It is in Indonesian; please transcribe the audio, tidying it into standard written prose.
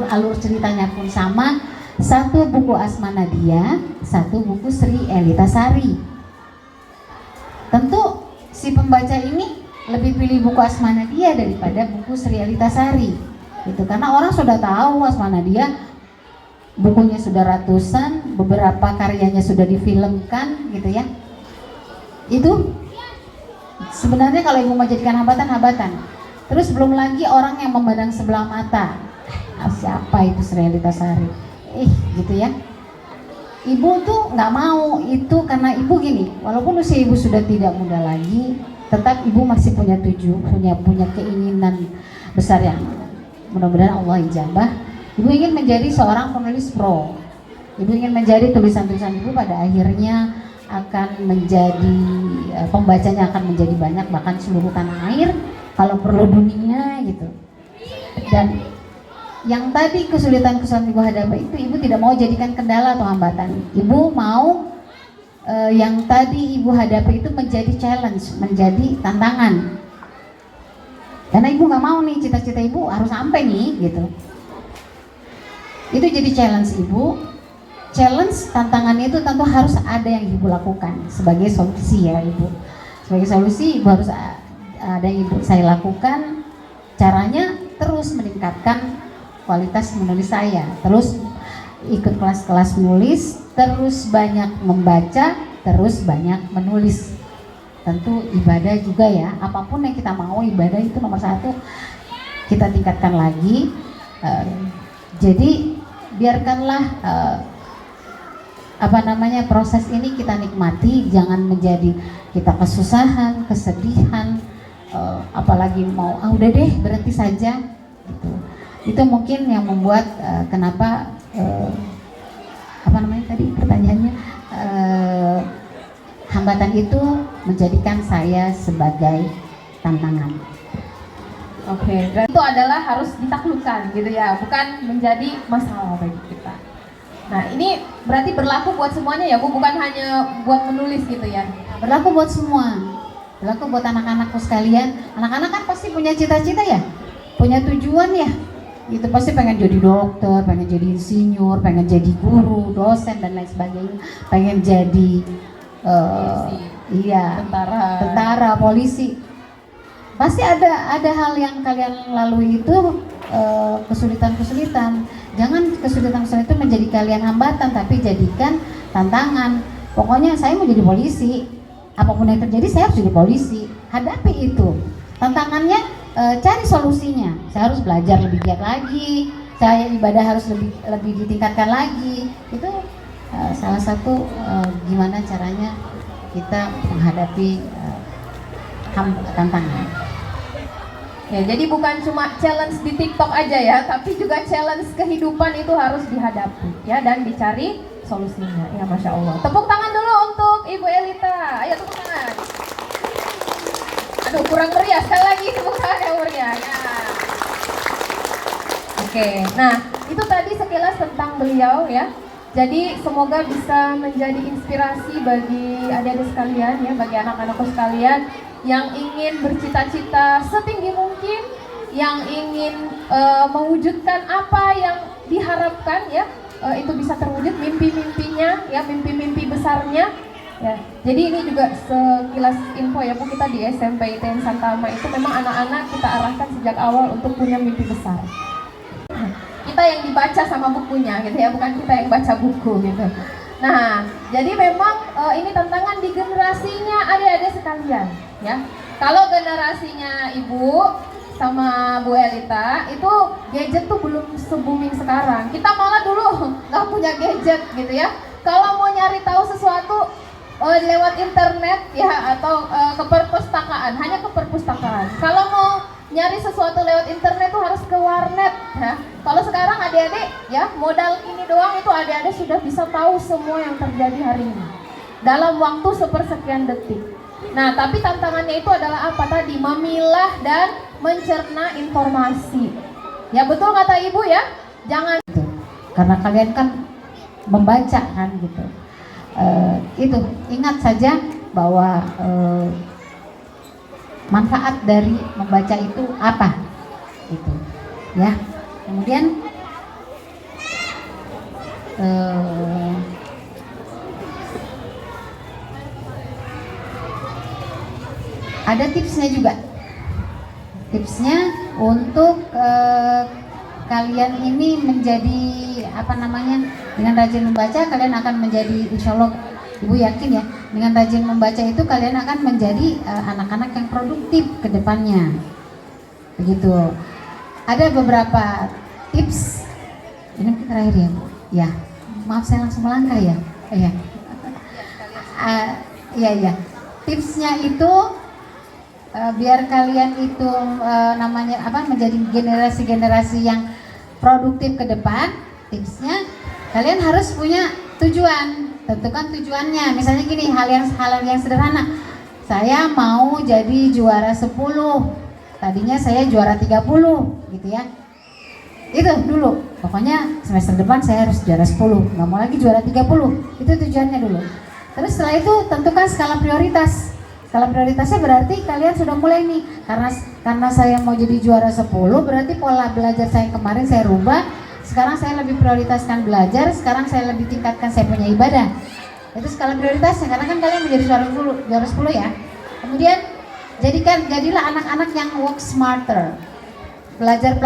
alur ceritanya pun sama. Satu buku Asma Nadia, satu buku Sri Elitasari. Tentu si pembaca ini lebih pilih buku Asma Nadia daripada buku Sri Elitasari. Gitu, karena orang sudah tahu Asma Nadia bukunya sudah ratusan, beberapa karyanya sudah difilmkan gitu ya. Itu sebenarnya kalau ibu mau jadikan hambatan. Terus belum lagi orang yang memandang sebelah mata. Siapa itu Sri Elitasari? Gitu ya. Ibu tuh nggak mau itu karena ibu gini, walaupun usia ibu sudah tidak muda lagi, tetap ibu masih punya punya keinginan besar yang mudah-mudahan Allah ijabah. Ibu ingin menjadi seorang penulis pro. Ibu ingin menjadi tulisan-tulisan ibu pada akhirnya akan menjadi pembacanya akan menjadi banyak, bahkan seluruh tanah air, kalau perlu dunia gitu. Dan yang tadi kesulitan-kesulitan ibu hadapi itu ibu tidak mau jadikan kendala atau hambatan. Ibu mau yang tadi ibu hadapi itu menjadi challenge, menjadi tantangan. Karena ibu nggak mau nih cita-cita ibu harus sampai nih gitu. Itu jadi challenge ibu. Challenge tantangannya itu tentu harus ada yang ibu lakukan sebagai solusi ya ibu. Sebagai solusi ibu harus ada yang ibu saya lakukan. Caranya terus meningkatkan kualitas menulis saya, terus ikut kelas-kelas menulis, terus banyak membaca, terus banyak menulis. Tentu ibadah juga ya, apapun yang kita mau, ibadah itu nomor satu, kita tingkatkan lagi. Jadi biarkanlah proses ini kita nikmati, jangan menjadi kita kesusahan, kesedihan, apalagi mau udah deh berhenti saja gitu. Itu mungkin yang membuat kenapa tadi pertanyaannya, hambatan itu menjadikan saya sebagai tantangan. Oke, itu adalah harus ditaklukkan gitu ya, bukan menjadi masalah bagi kita. Nah, ini berarti berlaku buat semuanya ya Bu, bukan hanya buat menulis gitu ya. Berlaku buat semua. Berlaku buat anak-anakku sekalian. Anak-anak kan pasti punya cita-cita ya, punya tujuan ya. Itu pasti pengen jadi dokter, pengen jadi insinyur, pengen jadi guru, dosen dan lain sebagainya, pengen jadi tentara, polisi. Pasti ada hal yang kalian lalui itu, kesulitan-kesulitan. Jangan kesulitan-kesulitan itu menjadi kalian hambatan, tapi jadikan tantangan. Pokoknya saya mau jadi polisi, apapun yang terjadi saya harus jadi polisi. Hadapi itu tantangannya. Cari solusinya. Saya harus belajar lebih giat lagi. Saya ibadah harus lebih ditingkatkan lagi. Itu salah satu gimana caranya kita menghadapi tantangan. Ya, jadi bukan cuma challenge di TikTok aja ya, tapi juga challenge kehidupan itu harus dihadapi ya dan dicari solusinya. Ya, Masya Allah. Tepuk tangan dulu untuk Ibu Elita. Ayo tepuk tangan. Aduh, kurang meriah, sekali lagi tepuk tangan yang meriah ya. Oke, nah itu tadi sekilas tentang beliau ya. Jadi semoga bisa menjadi inspirasi bagi adik-adik sekalian ya, bagi anak-anakku sekalian yang ingin bercita-cita setinggi mungkin, yang ingin mewujudkan apa yang diharapkan ya, itu bisa terwujud mimpi-mimpinya ya, mimpi-mimpi besarnya. Ya, jadi ini juga sekilas info ya Bu, kita di SMP ITN Santama itu memang anak-anak kita arahkan sejak awal untuk punya mimpi besar. Kita yang dibaca sama bukunya gitu ya, bukan kita yang baca buku gitu. Nah, jadi memang ini tantangan di generasinya adik-adik sekalian ya. Kalau generasinya Ibu sama Bu Elita itu gadget tuh belum se-booming sekarang. Kita malah dulu nggak punya gadget gitu ya. Kalau mau nyari tahu sesuatu lewat internet ya, atau ke perpustakaan, hanya ke perpustakaan. Kalau mau nyari sesuatu lewat internet tuh harus ke warnet ya. Kalau sekarang adik-adik ya, modal ini doang itu adik-adik sudah bisa tahu semua yang terjadi hari ini dalam waktu sepersekian detik. Nah, tapi tantangannya itu adalah apa tadi? Memilah dan mencerna informasi. Ya, betul kata Ibu ya. Jangan karena kalian kan membaca kan gitu. Itu ingat saja bahwa manfaat dari membaca itu apa gitu ya. Kemudian eh, ada tipsnya juga. Tipsnya untuk kalian ini menjadi apa namanya, dengan rajin membaca kalian akan menjadi, insya Allah Ibu yakin ya, dengan rajin membaca itu kalian akan menjadi anak-anak yang produktif ke depannya. Begitu. Ada beberapa tips. Ini mungkin terakhir ya Bu. Ya, maaf saya langsung melangkah ya. Iya. Iya. Tipsnya itu biar kalian itu namanya apa, menjadi generasi-generasi yang produktif ke depan. Tipsnya kalian harus punya tujuan. Tentukan tujuannya. Misalnya gini, hal yang sederhana. Saya mau jadi juara 10. Tadinya saya juara 30 gitu ya. Itu dulu. Pokoknya semester depan saya harus juara 10. Nggak mau lagi juara 30. Itu tujuannya dulu. Terus setelah itu tentukan skala prioritas. Skala prioritasnya berarti kalian sudah mulai nih. Karena saya mau jadi juara 10, berarti pola belajar saya kemarin saya rubah. Sekarang saya lebih prioritaskan belajar, sekarang saya lebih tingkatkan saya punya ibadah. Itu skala prioritasnya, karena kan kalian menjadi juara 10 ya. Kemudian jadilah anak-anak yang work smarter. Belajar